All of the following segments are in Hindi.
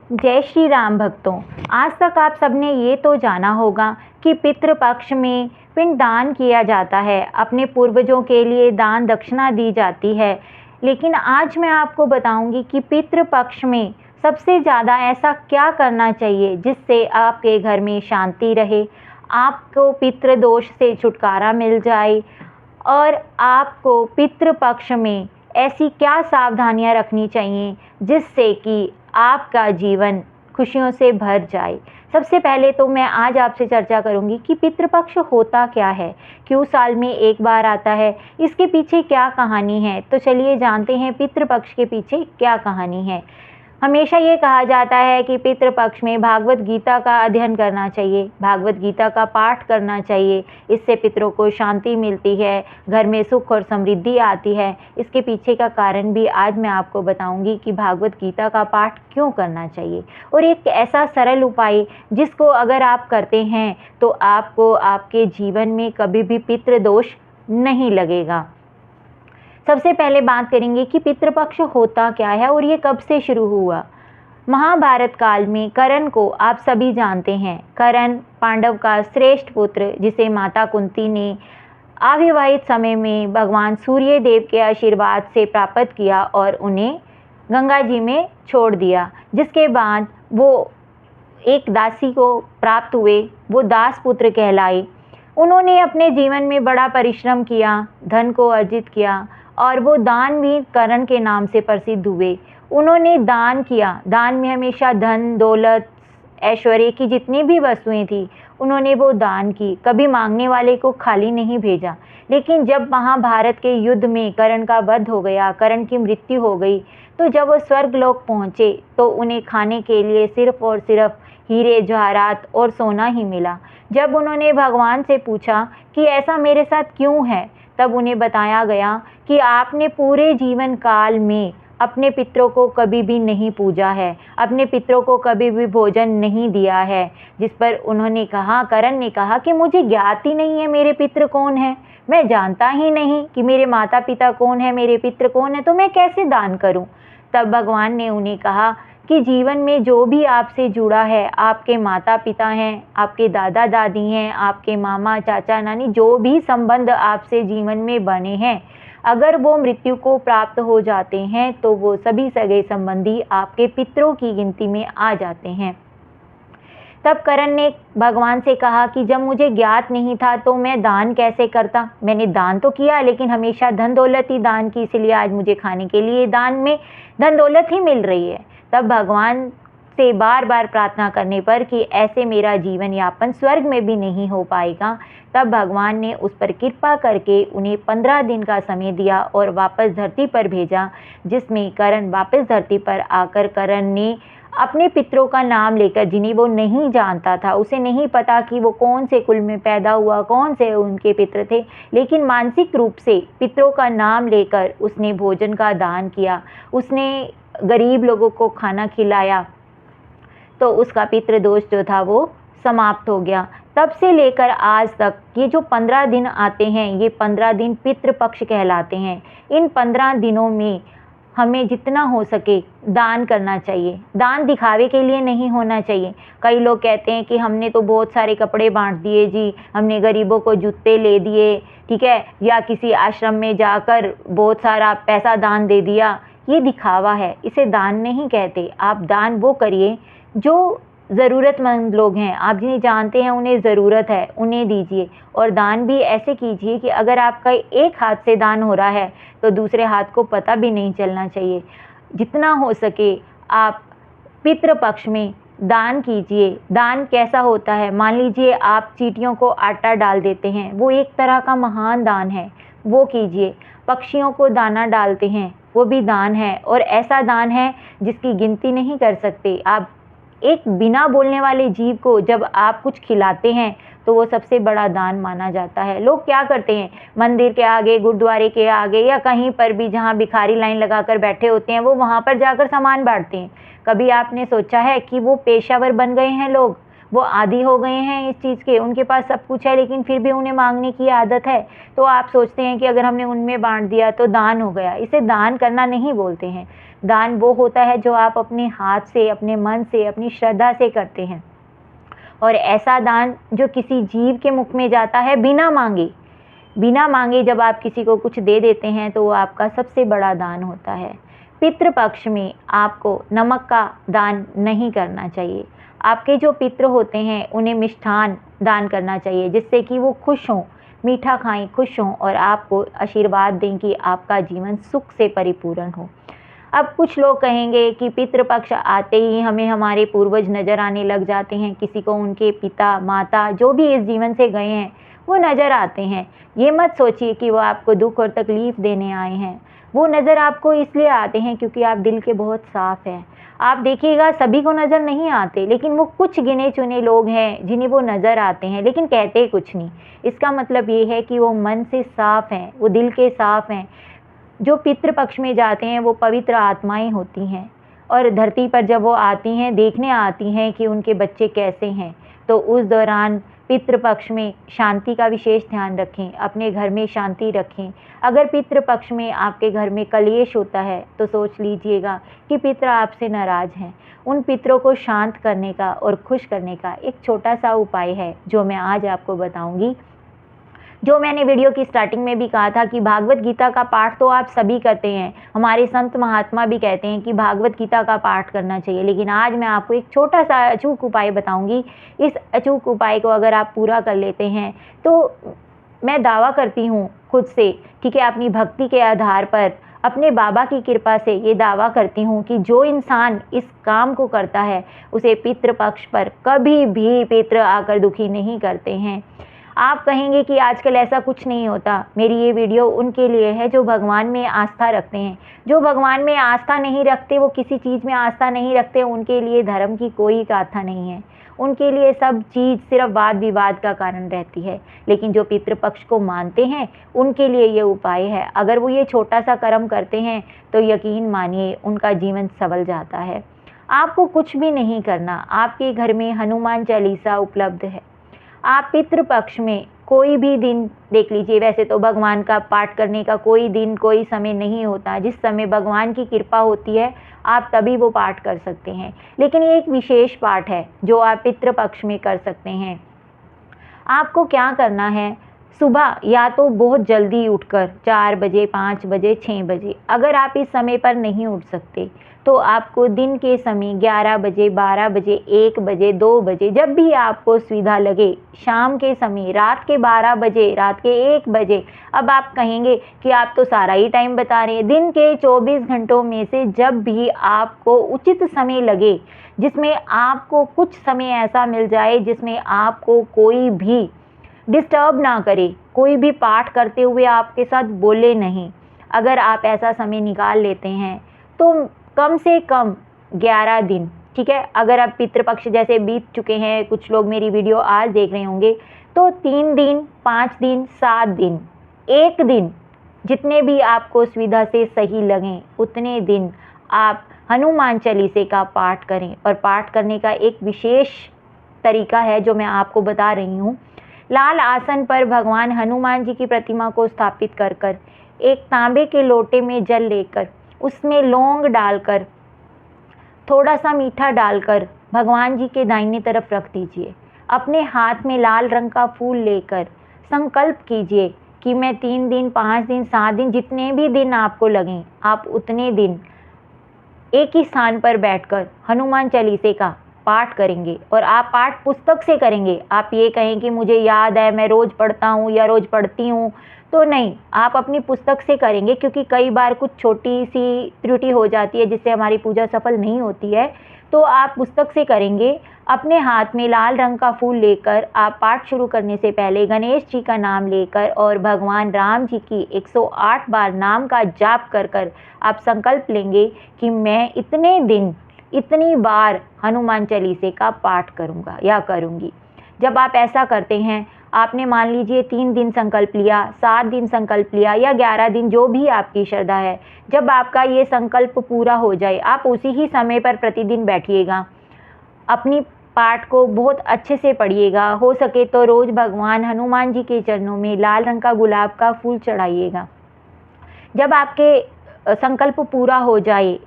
जय श्री राम भक्तों। आज तक आप सबने ये तो जाना होगा कि पितृपक्ष में पिंडदान किया जाता है, अपने पूर्वजों के लिए दान दक्षिणा दी जाती है। लेकिन आज मैं आपको बताऊंगी कि पितृपक्ष में सबसे ज़्यादा ऐसा क्या करना चाहिए जिससे आपके घर में शांति रहे, आपको पितृदोष से छुटकारा मिल जाए और आपको पितृपक्ष में ऐसी क्या सावधानियां रखनी चाहिए जिससे कि आपका जीवन खुशियों से भर जाए। सबसे पहले तो मैं आज आपसे चर्चा करूंगी कि पितृपक्ष होता क्या है, क्यों साल में एक बार आता है, इसके पीछे क्या कहानी है। तो चलिए जानते हैं पितृपक्ष के पीछे क्या कहानी है। हमेशा ये कहा जाता है कि पितृपक्ष में भागवत गीता का अध्ययन करना चाहिए, भागवत गीता का पाठ करना चाहिए। इससे पितरों को शांति मिलती है, घर में सुख और समृद्धि आती है। इसके पीछे का कारण भी आज मैं आपको बताऊंगी कि भागवत गीता का पाठ क्यों करना चाहिए और एक ऐसा सरल उपाय जिसको अगर आप करते हैं तो आपको आपके जीवन में कभी भी पितृदोष नहीं लगेगा। सबसे पहले बात करेंगे कि पितृपक्ष होता क्या है और ये कब से शुरू हुआ। महाभारत काल में कर्ण को आप सभी जानते हैं। कर्ण पांडव का श्रेष्ठ पुत्र, जिसे माता कुंती ने अविवाहित समय में भगवान सूर्य देव के आशीर्वाद से प्राप्त किया और उन्हें गंगा जी में छोड़ दिया। जिसके बाद वो एक दासी को प्राप्त हुए, वो दास पुत्र कहलाए। उन्होंने अपने जीवन में बड़ा परिश्रम किया, धन को अर्जित किया और वो दानवीर कर्ण के नाम से प्रसिद्ध हुए। उन्होंने दान किया, दान में हमेशा धन दौलत ऐश्वर्य की जितनी भी वस्तुएं थी उन्होंने वो दान की, कभी मांगने वाले को खाली नहीं भेजा। लेकिन जब महाभारत के युद्ध में कर्ण का वध हो गया, कर्ण की मृत्यु हो गई, तो जब वो स्वर्गलोक पहुँचे तो उन्हें खाने के लिए सिर्फ और सिर्फ हीरे जवाहरात और सोना ही मिला। जब उन्होंने भगवान से पूछा कि ऐसा मेरे साथ क्यों है, तब उन्हें बताया गया कि आपने पूरे जीवन काल में अपने पितरों को कभी भी नहीं पूजा है, अपने पितरों को कभी भी भोजन नहीं दिया है। जिस पर उन्होंने कहा, कर्ण ने कहा कि मुझे ज्ञात ही नहीं है मेरे पितृ कौन है, मैं जानता ही नहीं कि मेरे माता पिता कौन है, मेरे पितृ कौन है, तो मैं कैसे दान करूं। तब भगवान ने उन्हें कहा कि जीवन में जो भी आपसे जुड़ा है, आपके माता पिता हैं, आपके दादा दादी हैं, आपके मामा चाचा नानी, जो भी संबंध आपसे जीवन में बने हैं, अगर वो मृत्यु को प्राप्त हो जाते हैं तो वो सभी सगे संबंधी आपके पितरों की गिनती में आ जाते हैं। तब कर्ण ने भगवान से कहा कि जब मुझे ज्ञात नहीं था तो मैं दान कैसे करता। मैंने दान तो किया लेकिन हमेशा धन दौलत ही दान की, इसलिए आज मुझे खाने के लिए दान में धन दौलत ही मिल रही है। तब भगवान से बार बार प्रार्थना करने पर कि ऐसे मेरा जीवन यापन स्वर्ग में भी नहीं हो पाएगा, तब भगवान ने उस पर कृपा करके उन्हें 15 दिन का समय दिया और वापस धरती पर भेजा। जिसमें कर्ण वापस धरती पर आकर कर्ण ने अपने पितरों का नाम लेकर, जिन्हें वो नहीं जानता था, उसे नहीं पता कि वो कौन से कुल में पैदा हुआ, कौन से उनके पितर थे, लेकिन मानसिक रूप से पितरों का नाम लेकर उसने भोजन का दान किया, उसने गरीब लोगों को खाना खिलाया, तो उसका पितृदोष जो था वो समाप्त हो गया। तब से लेकर आज तक ये जो 15 दिन आते हैं, ये 15 दिन पितृपक्ष कहलाते हैं। इन 15 दिनों में हमें जितना हो सके दान करना चाहिए। दान दिखावे के लिए नहीं होना चाहिए। कई लोग कहते हैं कि हमने तो बहुत सारे कपड़े बांट दिए जी, हमने गरीबों को जूते ले दिए, ठीक है, या किसी आश्रम में जाकर बहुत सारा पैसा दान दे दिया। ये दिखावा है, इसे दान नहीं कहते। आप दान वो करिए जो ज़रूरतमंद लोग हैं, आप जिन्हें जानते हैं उन्हें ज़रूरत है, उन्हें दीजिए। और दान भी ऐसे कीजिए कि अगर आपका एक हाथ से दान हो रहा है तो दूसरे हाथ को पता भी नहीं चलना चाहिए। जितना हो सके आप पितृपक्ष में दान कीजिए। दान कैसा होता है, मान लीजिए आप चींटियों को आटा डाल देते हैं, वो एक तरह का महान दान है, वो कीजिए। पक्षियों को दाना डालते हैं, वो भी दान है, और ऐसा दान है जिसकी गिनती नहीं कर सकते। आप एक बिना बोलने वाले जीव को जब आप कुछ खिलाते हैं तो वो सबसे बड़ा दान माना जाता है। लोग क्या करते हैं, मंदिर के आगे, गुरुद्वारे के आगे या कहीं पर भी जहाँ भिखारी लाइन लगाकर बैठे होते हैं, वो वहाँ पर जाकर सामान बांटते हैं। कभी आपने सोचा है कि वो पेशावर बन गए हैं लोग, वो आदी हो गए हैं इस चीज़ के, उनके पास सब कुछ है लेकिन फिर भी उन्हें मांगने की आदत है। तो आप सोचते हैं कि अगर हमने उनमें बांट दिया तो दान हो गया। इसे दान करना नहीं बोलते हैं। दान वो होता है जो आप अपने हाथ से, अपने मन से, अपनी श्रद्धा से करते हैं, और ऐसा दान जो किसी जीव के मुख में जाता है बिना मांगे। बिना मांगे जब आप किसी को कुछ दे देते हैं तो वो आपका सबसे बड़ा दान होता है। पितृपक्ष में आपको नमक का दान नहीं करना चाहिए। आपके जो पितृ होते हैं उन्हें मिष्ठान दान करना चाहिए, जिससे कि वो खुश हों, मीठा खाएं, खुश हों और आपको आशीर्वाद दें कि आपका जीवन सुख से परिपूर्ण हो। अब कुछ लोग कहेंगे कि पितृपक्ष आते ही हमें हमारे पूर्वज नज़र आने लग जाते हैं, किसी को उनके पिता माता जो भी इस जीवन से गए हैं वो नज़र आते हैं। ये मत सोचिए कि वो आपको दुख और तकलीफ़ देने आए हैं। वो नज़र आपको इसलिए आते हैं क्योंकि आप दिल के बहुत साफ़ हैं। आप देखिएगा सभी को नज़र नहीं आते, लेकिन वो कुछ गिने चुने लोग हैं जिन्हें वो नज़र आते हैं, लेकिन कहते कुछ नहीं। इसका मतलब ये है कि वो मन से साफ़ हैं, वो दिल के साफ़ हैं। जो पितृपक्ष में जाते हैं वो पवित्र आत्माएं होती हैं, और धरती पर जब वो आती हैं, देखने आती हैं कि उनके बच्चे कैसे हैं, तो उस दौरान पितृपक्ष में शांति का विशेष ध्यान रखें, अपने घर में शांति रखें। अगर पितृपक्ष में आपके घर में कलेश होता है तो सोच लीजिएगा कि पितृ आपसे नाराज़ हैं। उन पितरों को शांत करने का और खुश करने का एक छोटा सा उपाय है जो मैं आज आपको बताऊंगी। जो मैंने वीडियो की स्टार्टिंग में भी कहा था कि भागवत गीता का पाठ तो आप सभी करते हैं, हमारे संत महात्मा भी कहते हैं कि भागवत गीता का पाठ करना चाहिए, लेकिन आज मैं आपको एक छोटा सा अचूक उपाय बताऊंगी। इस अचूक उपाय को अगर आप पूरा कर लेते हैं तो मैं दावा करती हूँ खुद से, ठीक है, अपनी भक्ति के आधार पर, अपने बाबा की कृपा से ये दावा करती हूँ कि जो इंसान इस काम को करता है उसे पितृपक्ष पर कभी भी पितृ आकर दुखी नहीं करते हैं। आप कहेंगे कि आजकल ऐसा कुछ नहीं होता। मेरी ये वीडियो उनके लिए है जो भगवान में आस्था रखते हैं। जो भगवान में आस्था नहीं रखते, वो किसी चीज़ में आस्था नहीं रखते, उनके लिए धर्म की कोई गाथा नहीं है। उनके लिए सब चीज़ सिर्फ वाद विवाद का कारण रहती है। लेकिन जो पितृपक्ष को मानते हैं उनके लिए ये उपाय है। अगर वो ये छोटा सा कर्म करते हैं तो यकीन मानिए उनका जीवन संवल जाता है। आपको कुछ भी नहीं करना। आपके घर में हनुमान चालीसा उपलब्ध है। आप पितृपक्ष में कोई भी दिन देख लीजिए। वैसे तो भगवान का पाठ करने का कोई दिन, कोई समय नहीं होता। जिस समय भगवान की कृपा होती है आप तभी वो पाठ कर सकते हैं। लेकिन ये एक विशेष पाठ है जो आप पितृपक्ष में कर सकते हैं। आपको क्या करना है, सुबह या तो बहुत जल्दी उठकर 4 बजे, 5 बजे, 6 बजे, अगर आप इस समय पर नहीं उठ सकते तो आपको दिन के समय 11 बजे, 12 बजे, 1 बजे, 2 बजे, जब भी आपको सुविधा लगे, शाम के समय, रात के 12 बजे, रात के 1 बजे। अब आप कहेंगे कि आप तो सारा ही टाइम बता रहे हैं। दिन के 24 घंटों में से जब भी आपको उचित समय लगे, जिसमें आपको कुछ समय ऐसा मिल जाए जिसमें आपको कोई भी डिस्टर्ब ना करे, कोई भी पाठ करते हुए आपके साथ बोले नहीं, अगर आप ऐसा समय निकाल लेते हैं तो कम से कम 11 दिन, ठीक है। अगर अब पितृपक्ष जैसे बीत चुके हैं, कुछ लोग मेरी वीडियो आज देख रहे होंगे, तो 3 दिन, 5 दिन, 7 दिन, 1 दिन, जितने भी आपको सुविधा से सही लगें उतने दिन आप हनुमान चालीसे का पाठ करें। और पाठ करने का एक विशेष तरीका है जो मैं आपको बता रही हूँ। लाल आसन पर भगवान हनुमान जी की प्रतिमा को स्थापित कर कर एक तांबे के लोटे में जल लेकर उसमें लौंग डालकर, थोड़ा सा मीठा डालकर भगवान जी के दाहिनी तरफ रख दीजिए। अपने हाथ में लाल रंग का फूल लेकर संकल्प कीजिए कि मैं 3 दिन, 5 दिन, 7 दिन, जितने भी दिन आपको लगें, आप उतने दिन एक ही स्थान पर बैठकर हनुमान चालीसे का पाठ करेंगे। और आप पाठ पुस्तक से करेंगे। आप ये कहें कि मुझे याद है, मैं रोज़ पढ़ता हूँ या रोज़ पढ़ती हूँ, तो नहीं, आप अपनी पुस्तक से करेंगे, क्योंकि कई बार कुछ छोटी सी त्रुटि हो जाती है जिससे हमारी पूजा सफल नहीं होती है। तो आप पुस्तक से करेंगे। अपने हाथ में लाल रंग का फूल लेकर आप पाठ शुरू करने से पहले गणेश जी का नाम लेकर और भगवान राम जी की 108 बार नाम का जाप कर कर आप संकल्प लेंगे कि मैं इतने दिन, इतनी बार हनुमान चालीसे का पाठ करूँगा या करूँगी। जब आप ऐसा करते हैं, आपने मान लीजिए 3 दिन संकल्प लिया, 7 दिन संकल्प लिया या 11 दिन, जो भी आपकी श्रद्धा है, जब आपका ये संकल्प पूरा हो जाए, आप उसी ही समय पर प्रतिदिन बैठिएगा। अपनी पाठ को बहुत अच्छे से पढ़िएगा। हो सके तो रोज़ भगवान हनुमान जी के चरणों में लाल रंग का गुलाब का फूल चढ़ाइएगा। जब आपके संकल्प पूरा हो जाए,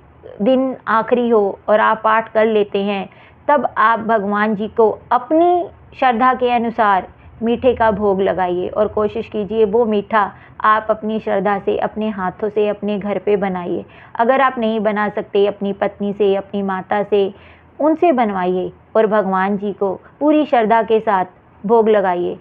दिन आखिरी हो और आप पाठ कर लेते हैं, तब आप भगवान जी को अपनी श्रद्धा के अनुसार मीठे का भोग लगाइए और कोशिश कीजिए वो मीठा आप अपनी श्रद्धा से अपने हाथों से अपने घर पे बनाइए। अगर आप नहीं बना सकते, अपनी पत्नी से, अपनी माता से, उनसे बनवाइए और भगवान जी को पूरी श्रद्धा के साथ भोग लगाइए।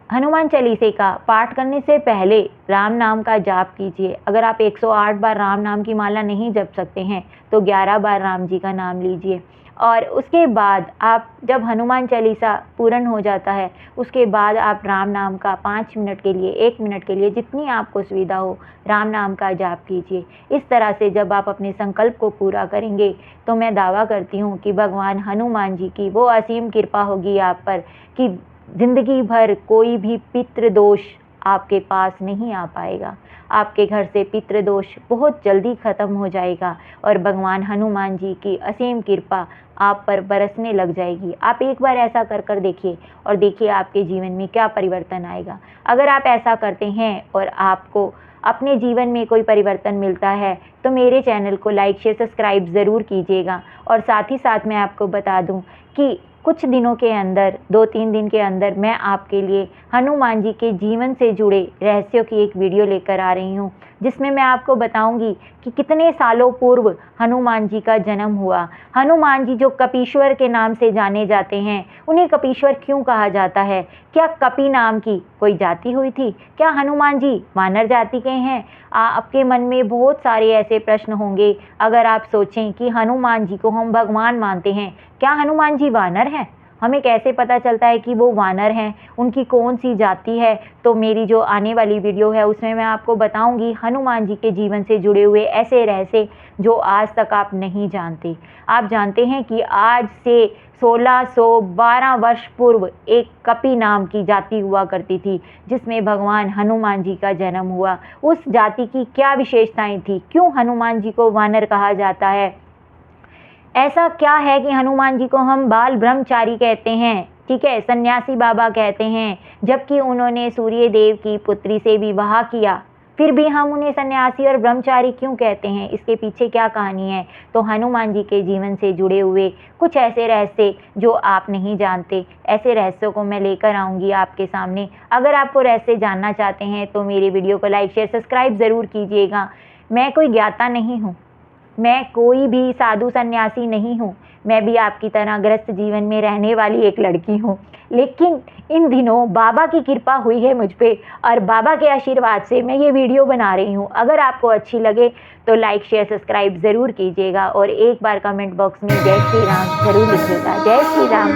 हनुमान चालीसे का पाठ करने से पहले राम नाम का जाप कीजिए। अगर आप 108 बार राम नाम की माला नहीं जप सकते हैं तो 11 बार राम जी का नाम लीजिए। और उसके बाद आप जब हनुमान चालीसा पूर्ण हो जाता है, उसके बाद आप राम नाम का 5 मिनट के लिए, 1 मिनट के लिए, जितनी आपको सुविधा हो, राम नाम का जाप कीजिए। इस तरह से जब आप अपने संकल्प को पूरा करेंगे तो मैं दावा करती हूँ कि भगवान हनुमान जी की वो असीम कृपा होगी आप पर कि जिंदगी भर कोई भी पितृ दोष आपके पास नहीं आ पाएगा। आपके घर से पितृ दोष बहुत जल्दी खत्म हो जाएगा और भगवान हनुमान जी की असीम कृपा आप पर बरसने लग जाएगी। आप एक बार ऐसा कर देखिए और देखिए आपके जीवन में क्या परिवर्तन आएगा। अगर आप ऐसा करते हैं और आपको अपने जीवन में कोई परिवर्तन मिलता है तो मेरे चैनल को लाइक, शेयर, सब्सक्राइब ज़रूर कीजिएगा। और साथ ही साथ मैं आपको बता दूं कि कुछ दिनों के अंदर, 2-3 दिन के अंदर, मैं आपके लिए हनुमान जी के जीवन से जुड़े रहस्यों की एक वीडियो लेकर आ रही हूँ, जिसमें मैं आपको बताऊंगी कि कितने सालों पूर्व हनुमान जी का जन्म हुआ। हनुमान जी जो कपीश्वर के नाम से जाने जाते हैं, उन्हें कपीश्वर क्यों कहा जाता है? क्या कपि नाम की कोई जाति हुई थी? क्या हनुमान जी वानर जाति के हैं? आपके मन में बहुत सारे ऐसे प्रश्न होंगे। अगर आप सोचें कि हनुमान जी को हम भगवान मानते हैं, क्या हनुमान जी वानर हैं? हमें कैसे पता चलता है कि वो वानर हैं? उनकी कौन सी जाति है? तो मेरी जो आने वाली वीडियो है उसमें मैं आपको बताऊंगी हनुमान जी के जीवन से जुड़े हुए ऐसे रहस्य जो आज तक आप नहीं जानते। आप जानते हैं कि आज से 1612 वर्ष पूर्व एक कपि नाम की जाति हुआ करती थी, जिसमें भगवान हनुमान जी का जन्म हुआ। उस जाति की क्या विशेषताएं थी? क्यों हनुमान जी को वानर कहा जाता है? ऐसा क्या है कि हनुमान जी को हम बाल ब्रह्मचारी कहते हैं, ठीक है, सन्यासी बाबा कहते हैं, जबकि उन्होंने सूर्य देव की पुत्री से विवाह किया, फिर भी हम उन्हें सन्यासी और ब्रह्मचारी क्यों कहते हैं? इसके पीछे क्या कहानी है? तो हनुमान जी के जीवन से जुड़े हुए कुछ ऐसे रहस्य जो आप नहीं जानते, ऐसे रहस्यों को मैं लेकर आऊँगी आपके सामने। अगर आपको रहस्य जानना चाहते हैं तो मेरे वीडियो को लाइक, शेयर, सब्सक्राइब ज़रूर कीजिएगा। मैं कोई ज्ञाता नहीं हूँ, मैं कोई भी साधु सन्यासी नहीं हूँ, मैं भी आपकी तरह ग्रस्त जीवन में रहने वाली एक लड़की हूँ। लेकिन इन दिनों बाबा की कृपा हुई है मुझ पे और बाबा के आशीर्वाद से मैं ये वीडियो बना रही हूँ। अगर आपको अच्छी लगे तो लाइक, शेयर, सब्सक्राइब ज़रूर कीजिएगा और एक बार कमेंट बॉक्स में जय श्री राम ज़रूर लिखिएगा। जय श्री राम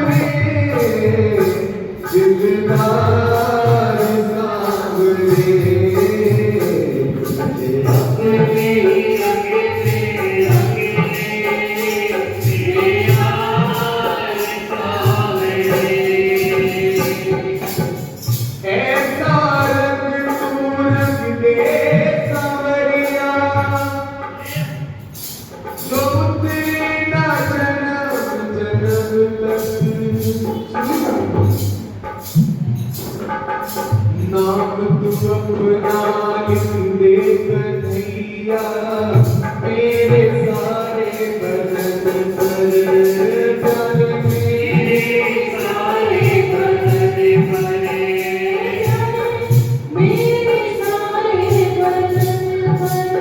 नाम तू अपना लिख दे कन्हैया, मेरे सारे बदन पर जल, मेरे सारे बदन पर, मेरे सारे बदन पर,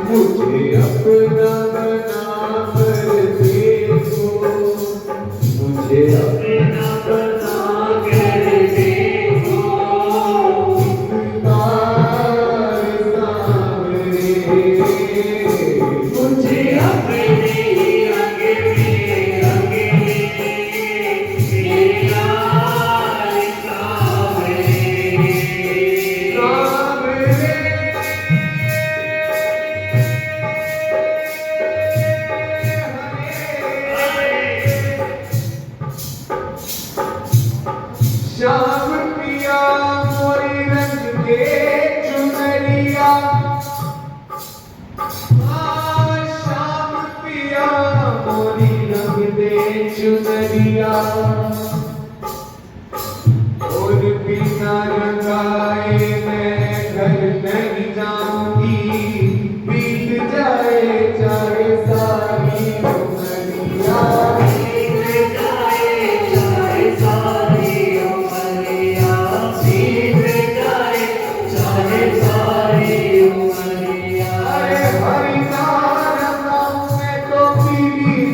मुझे अपना बना कर देखो, मुझे अपना बना कर देखो, मुझे अपने चुनरिया और बिना रंगाए मैं घर नहीं जाऊंगी बीत जाए चाहे सारी उमरिया बीत जाए चाहे सारी उमरिया बीत जाए चाहे सारी उमरिया अरे हरि नाम में तो पीली